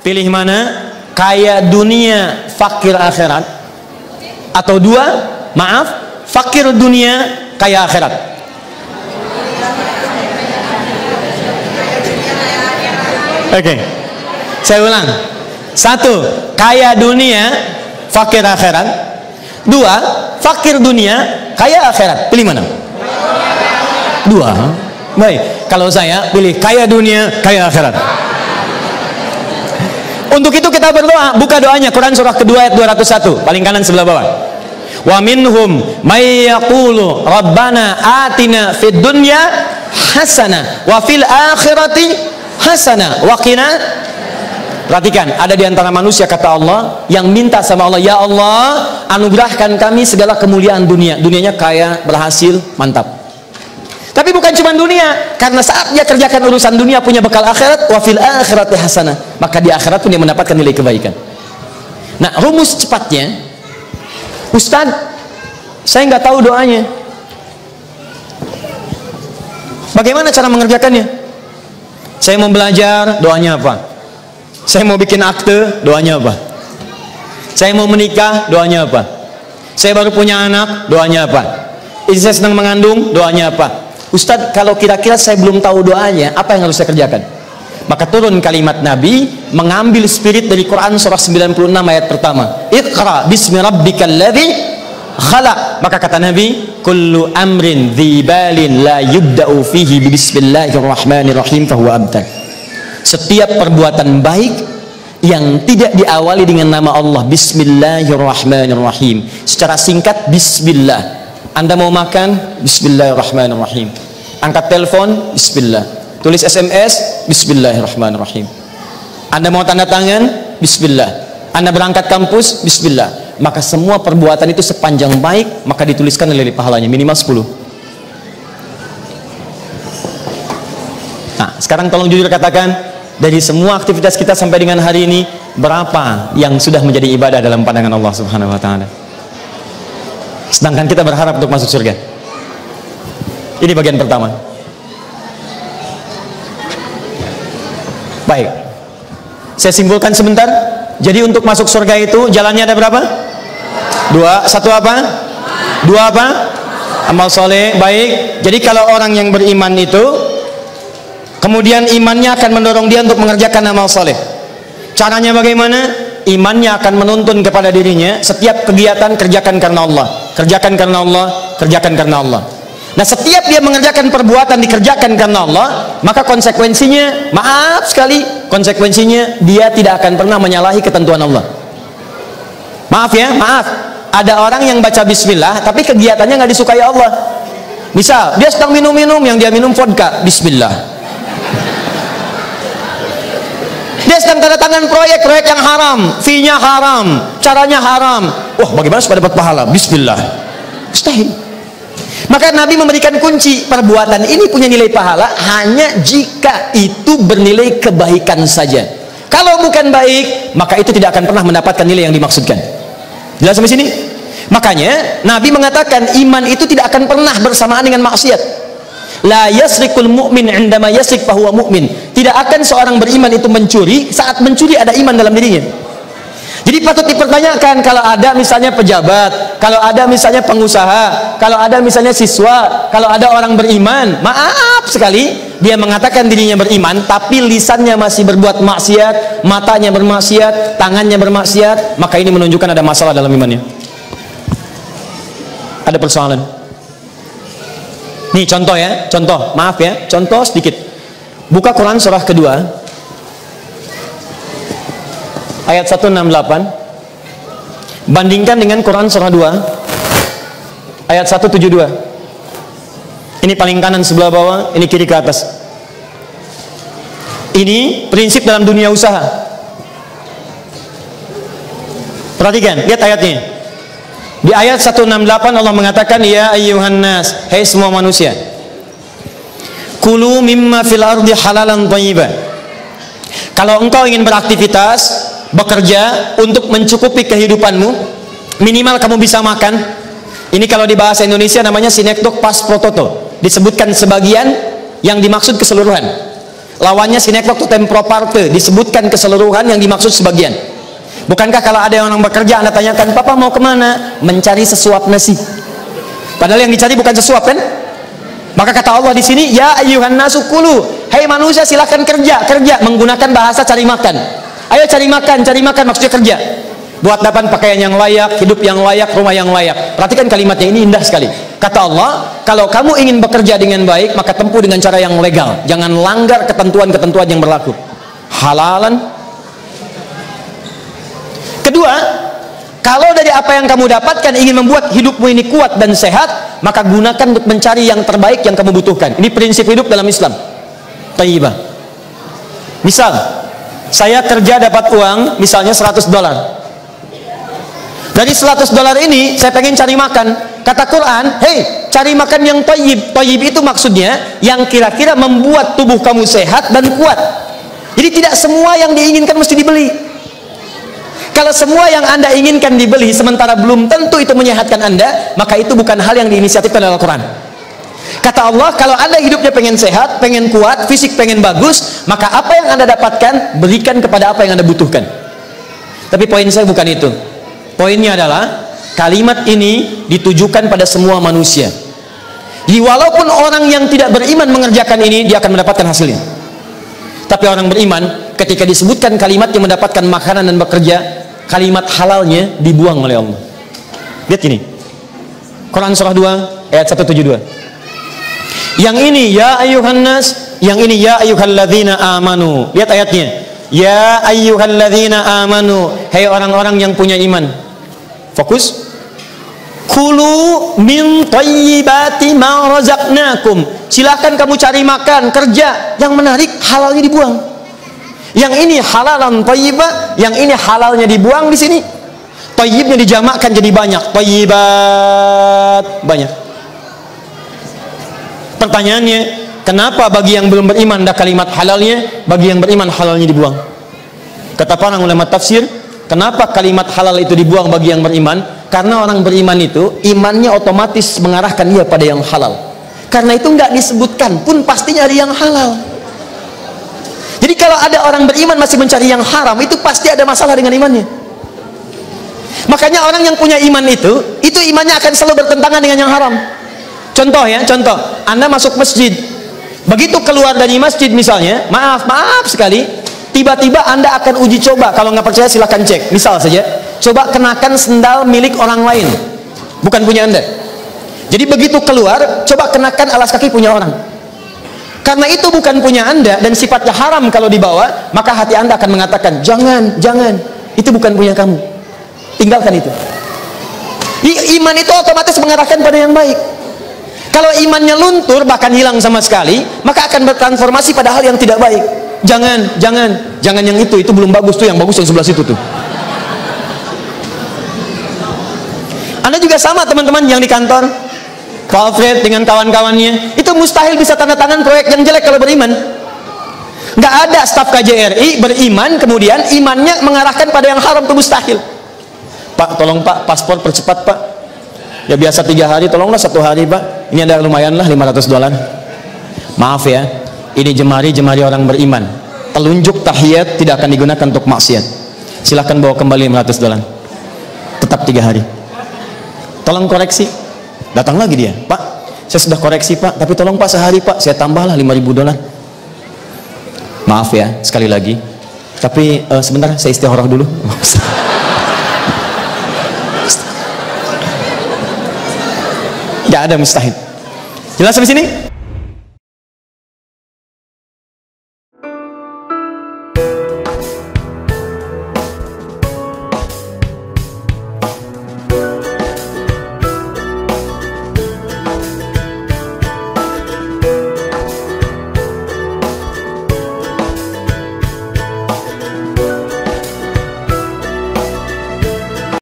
Pilih mana? Kaya dunia, fakir akhirat. Atau dua, maaf, fakir dunia, kaya akhirat. Oke, saya ulang. Satu, kaya dunia, fakir akhirat. Dua, fakir dunia, kaya akhirat. Pilih mana? Dua. Baik, kalau saya pilih kaya dunia, kaya akhirat. Untuk itu kita berdoa. Buka doanya, Quran surah kedua ayat 201, paling kanan sebelah bawah. Wa minhum may yaqulu rabbana atina fid dunya hasanah wa fil akhirati hasanah wa qina. Perhatikan, ada di antara manusia, kata Allah, yang minta sama Allah, ya Allah, anugerahkan kami segala kemuliaan dunia. Dunianya kaya, berhasil, mantap. Tapi bukan cuma dunia, karena saat dia kerjakan urusan dunia punya bekal akhirat, wa fil akhirati hasanah, maka di akhirat pun dia mendapatkan nilai kebaikan. Nah, rumus cepatnya, Ustaz, saya nggak tahu doanya. Bagaimana cara mengerjakannya? Saya mau belajar, doanya apa? Saya mau bikin akte, doanya apa? Saya mau menikah, doanya apa? Saya baru punya anak, doanya apa? Istri saya sedang mengandung, doanya apa? Ustadz, kalau kira-kira saya belum tahu doanya, apa yang harus saya kerjakan? Maka turun kalimat Nabi, mengambil spirit dari Quran surah 96 ayat pertama. Iqra bismi rabbikal ladzi khalaq. Maka kata Nabi, kullu amrin dzibalin la yubda'u fihi bismillahirrahmanirrahim fahuwa abtar. Setiap perbuatan baik yang tidak diawali dengan nama Allah, bismillahirrahmanirrahim. Secara singkat, bismillah. Anda mau makan, bismillahirrahmanirrahim. Angkat telepon, bismillah. Tulis SMS, bismillahirrahmanirrahim. Anda mau tanda tangan, bismillah. Anda berangkat kampus, bismillah. Maka semua perbuatan itu sepanjang baik, maka dituliskan nilai pahalanya minimal 10. Nah, sekarang tolong jujur katakan, dari semua aktivitas kita sampai dengan hari ini, berapa yang sudah menjadi ibadah dalam pandangan Allah Subhanahu wa taala? Sedangkan kita berharap untuk masuk surga. Ini bagian pertama. Baik, saya simpulkan sebentar. Jadi untuk masuk surga itu jalannya ada berapa? Dua. Satu apa? Dua apa? Amal soleh. Baik. Jadi kalau orang yang beriman itu, kemudian imannya akan mendorong dia untuk mengerjakan amal soleh. Caranya bagaimana? Imannya akan menuntun kepada dirinya, setiap kegiatan kerjakan karena Allah, kerjakan karena Allah, kerjakan karena Allah. Nah, setiap dia mengerjakan perbuatan dikerjakan karena Allah, maka konsekuensinya, maaf sekali, konsekuensinya dia tidak akan pernah menyalahi ketentuan Allah. Maaf ya, maaf. Ada orang yang baca bismillah tapi kegiatannya nggak disukai Allah. Misal dia sedang minum-minum, yang dia minum vodka, bismillah. Dia sedang tanda tangan proyek yang haram, fee-nya haram, caranya haram. Wah, bagaimana supaya dapat pahala? Bismillah. Mustahil. Maka Nabi memberikan kunci, perbuatan ini punya nilai pahala hanya jika itu bernilai kebaikan saja. Kalau bukan baik, maka itu tidak akan pernah mendapatkan nilai yang dimaksudkan. Jelas sampai sini? Makanya Nabi mengatakan iman itu tidak akan pernah bersamaan dengan maksiat. La yasrikul mu'min indama yasrik fahuwa mu'min. Tidak akan seorang beriman itu mencuri, saat mencuri ada iman dalam dirinya. Jadi patut dipertanyakan, kalau ada misalnya pejabat, kalau ada misalnya pengusaha, kalau ada misalnya siswa, kalau ada orang beriman, maaf sekali, dia mengatakan dirinya beriman tapi lisannya masih berbuat maksiat, matanya bermaksiat, tangannya bermaksiat, maka ini menunjukkan ada masalah dalam imannya. Ada persoalan. Nih contoh ya, contoh, maaf ya, contoh sedikit. Buka Quran surah kedua ayat 168, bandingkan dengan Quran surah 2 ayat 172. Ini paling kanan sebelah bawah, ini kiri ke atas. Ini prinsip dalam dunia usaha. Perhatikan, lihat ayatnya. Di ayat 168 Allah mengatakan, ya ayyuhan nas, hai semua manusia, kulu mimma fil ardi halalan thayyiban. Kalau engkau ingin beraktivitas, bekerja untuk mencukupi kehidupanmu, minimal kamu bisa makan. Ini kalau di bahasa Indonesia namanya sinekdok pas prototo, disebutkan sebagian yang dimaksud keseluruhan. Lawannya sine qua tempore parte, disebutkan keseluruhan, yang dimaksud sebagian. Bukankah kalau ada yang orang bekerja, Anda tanyakan, Papa mau kemana? Mencari sesuap nasi. Padahal yang dicari bukan sesuap, kan? Maka kata Allah di sini, ya ayyuhan nasu kulu, hai manusia silahkan kerja, menggunakan bahasa cari makan. Ayo cari makan, maksudnya kerja. Buat dapat pakaian yang layak, hidup yang layak, rumah yang layak. Perhatikan kalimatnya, ini indah sekali. Kata Allah, kalau kamu ingin bekerja dengan baik, maka tempuh dengan cara yang legal. Jangan langgar ketentuan-ketentuan yang berlaku. Halalan. Kedua, kalau dari apa yang kamu dapatkan ingin membuat hidupmu ini kuat dan sehat, maka gunakan untuk mencari yang terbaik yang kamu butuhkan. Ini prinsip hidup dalam Islam. Thayyibah. Misal, saya kerja dapat uang misalnya $100. Dari $100 ini saya pengen cari makan. Kata Quran, hei, cari makan yang thayyib. Thayyib itu maksudnya yang kira-kira membuat tubuh kamu sehat dan kuat. Jadi tidak semua yang diinginkan mesti dibeli. Kalau semua yang Anda inginkan dibeli sementara belum tentu itu menyehatkan Anda, maka itu bukan hal yang diinisiatifkan oleh Al-Quran. Kata Allah, kalau Anda hidupnya pengen sehat, pengen kuat, fisik pengen bagus, maka apa yang Anda dapatkan, berikan kepada apa yang Anda butuhkan. Tapi poin saya bukan itu. Poinnya adalah, kalimat ini ditujukan pada semua manusia. Jadi walaupun orang yang tidak beriman mengerjakan ini, dia akan mendapatkan hasilnya. Tapi orang beriman, ketika disebutkan kalimat yang mendapatkan makanan dan bekerja, kalimat halalnya dibuang oleh Allah. Lihat ini, Quran surah 2 ayat 172. Yang ini ya ayyuhan nas, yang ini ya ayyuhalladzina amanu. Lihat ayatnya, ya ayyuhalladzina amanu, hai orang-orang yang punya iman. Fokus. Kulu min thayyibati ma razaqnakum. Silakan kamu cari makan, kerja. Yang menarik, halalnya dibuang. Yang ini halalan thayyibah, yang ini halalnya dibuang di sini. Thayyibnya dijamakkan jadi banyak, thayyibat, banyak. Pertanyaannya, kenapa bagi yang belum beriman ada kalimat halalnya, bagi yang beriman halalnya dibuang? Kata para ulama tafsir, kenapa kalimat halal itu dibuang bagi yang beriman? Karena orang beriman itu imannya otomatis mengarahkan dia pada yang halal. Karena itu nggak disebutkan pun pasti nyari yang halal. Jadi kalau ada orang beriman masih mencari yang haram, itu pasti ada masalah dengan imannya. Makanya orang yang punya iman itu imannya akan selalu bertentangan dengan yang haram. Contoh ya, contoh, Anda masuk masjid, begitu keluar dari masjid misalnya, maaf sekali, tiba-tiba Anda akan uji coba. Kalau nggak percaya silahkan cek. Misal saja, coba kenakan sendal milik orang lain, bukan punya Anda. Jadi begitu keluar, coba kenakan alas kaki punya orang. Karena itu bukan punya Anda dan sifatnya haram kalau dibawa, maka hati Anda akan mengatakan, jangan, itu bukan punya kamu. Tinggalkan itu. Iman itu otomatis mengarahkan pada yang baik. Kalau imannya luntur, bahkan hilang sama sekali, maka akan bertransformasi pada hal yang tidak baik. Jangan yang itu belum bagus tuh, yang bagus yang sebelah situ tuh. Anda juga sama teman-teman yang di kantor. Pak Alfred dengan kawan-kawannya itu mustahil bisa tanda tangan proyek yang jelek kalau beriman. Nggak ada staf KJRI beriman kemudian imannya mengarahkan pada yang haram, itu mustahil. Pak, tolong Pak, paspor percepat Pak. Ya biasa 3 hari, tolonglah 1 hari Pak. Ini ada lumayan lah $500. Maaf ya, ini jemari orang beriman. Telunjuk tahiyat tidak akan digunakan untuk maksiat. Silahkan bawa kembali $500. Tetap 3 hari. Tolong koreksi. Datang lagi dia, Pak, saya sudah koreksi Pak, tapi tolong Pak sehari Pak, saya tambahlah $5.000. Maaf ya, sekali lagi, tapi sebentar saya istikharah dulu. Gak ada mustahil. Jelas sampai sini?